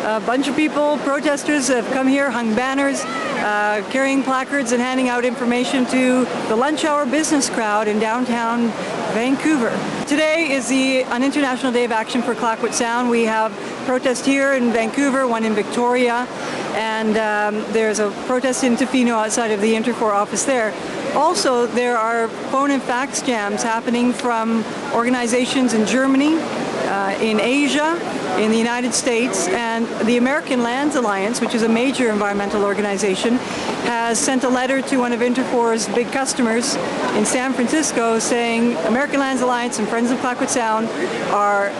A bunch of people, protesters, have come here, hung banners, carrying placards and handing out information to the lunch hour business crowd in downtown Vancouver. Today is an International Day of Action for Clayoquot Sound. We have protests here in Vancouver, one in Victoria, and there's a protest in Tofino outside of the Interfor office there. Also, there are phone and fax jams happening from organizations in Germany, in Asia, in the United States, and the American Lands Alliance, which is a major environmental organization, has sent a letter to one of Interfor's big customers in San Francisco saying American Lands Alliance and Friends of Clayoquot Sound are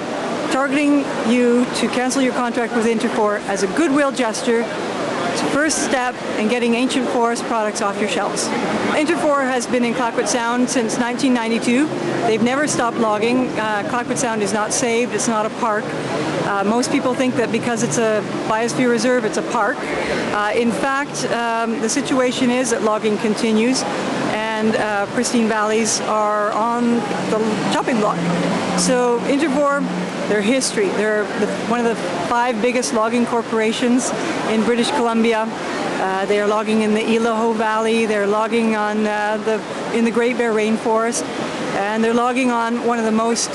targeting you to cancel your contract with Interfor as a goodwill gesture. It's the first step in getting ancient forest products off your shelves. Interfor has been in Clayoquot Sound since 1992. They've never stopped logging. Clayoquot Sound is not saved, it's not a park. Most people think that because it's a biosphere reserve, it's a park. In fact, the situation is that logging continues and pristine valleys are on the chopping block. So Interfor, their history, they're one of the 5 biggest logging corporations in British Columbia. They are logging in the Idaho Valley, they're logging on in the Great Bear Rainforest, and they're logging on one of the most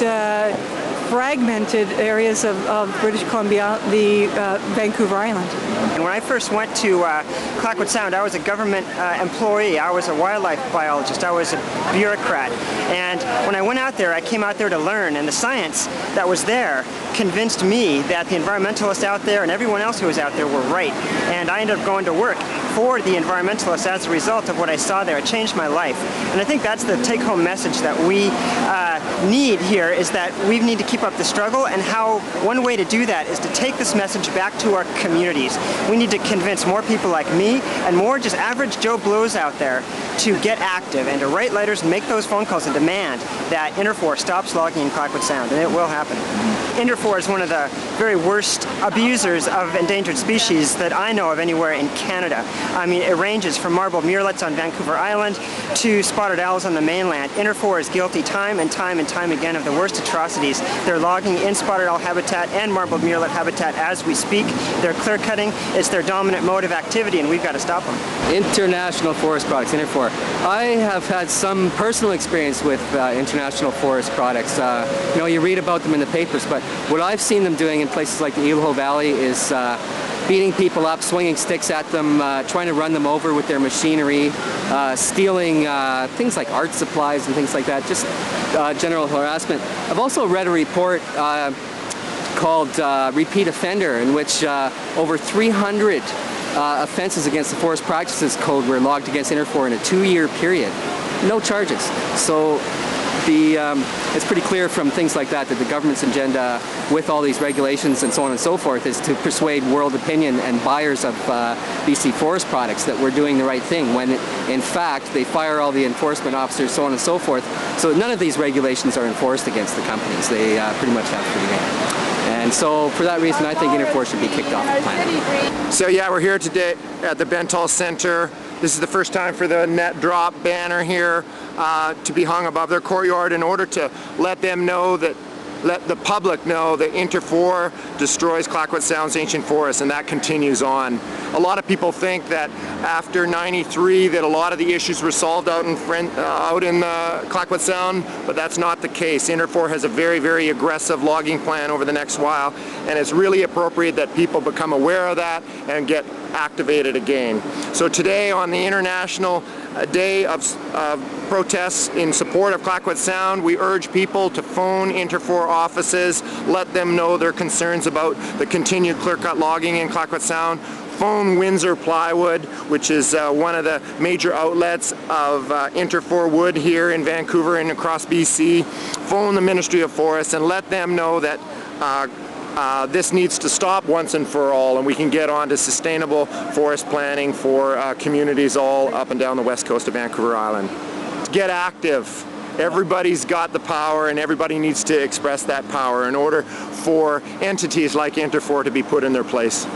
fragmented areas of British Columbia, the Vancouver Island. And when I first went to Clayoquot Sound, I was a government employee. I was a wildlife biologist. I was a bureaucrat. And when I went out there, I came out there to learn, and the science that was there convinced me that the environmentalists out there and everyone else who was out there were right. And I ended up going to work for the environmentalists as a result of what I saw there. It changed my life. And I think that's the take-home message that we need here, is that we need to keep up the struggle, and how one way to do that is to take this message back to our communities. We need to convince more people like me and more just average Joe Blows out there to get active and to write letters and make those phone calls and demand that Interfor stops logging in Clayoquot Sound, and it will happen. Interfor is one of the very worst abusers of endangered species that I know of anywhere in Canada. I mean, it ranges from marbled murrelets on Vancouver Island to spotted owls on the mainland. Interfor is guilty time and time and time again of the worst atrocities. They're logging in spotted owl habitat and marbled murrelet habitat as we speak. They're clear cutting. It's their dominant mode of activity, and we've got to stop them. International Forest Products, Interfor. I have had some personal experience with international forest products. You know, you read about them in the papers, but what I've seen them doing in places like the Idaho Valley is beating people up, swinging sticks at them, trying to run them over with their machinery, stealing things like art supplies and things like that, just general harassment. I've also read a report called Repeat Offender, in which over 300 offenses against the Forest Practices Code were logged against Interfor in a 2-year period. No charges. So it's pretty clear from things like that that the government's agenda with all these regulations and so on and so forth is to persuade world opinion and buyers of BC forest products that we're doing the right thing, when in fact they fire all the enforcement officers, so on and so forth. So none of these regulations are enforced against the companies. They pretty much have free rein. And so for that reason, I think Interfor should be kicked off the planet. So yeah, we're here today at the Bentall Center. This is the first time for the net drop banner here to be hung above their courtyard in order to let them know that, let the public know that Interfor destroys Clayoquot Sound's ancient forests, and that continues on. A lot of people think that after '93 that a lot of the issues were solved out in Clayoquot Sound, but that's not the case. Interfor has a very, very aggressive logging plan over the next while, and it's really appropriate that people become aware of that and get activated again. So today, on the International Day of protests in support of Clayoquot Sound, we urge people to phone Interfor offices, let them know their concerns about the continued clear-cut logging in Clayoquot Sound. Phone Windsor Plywood, which is one of the major outlets of Interfor wood here in Vancouver and across BC. Phone the Ministry of Forests and let them know that this needs to stop once and for all, and we can get on to sustainable forest planning for communities all up and down the west coast of Vancouver Island. Get active. Everybody's got the power, and everybody needs to express that power in order for entities like Interfor to be put in their place.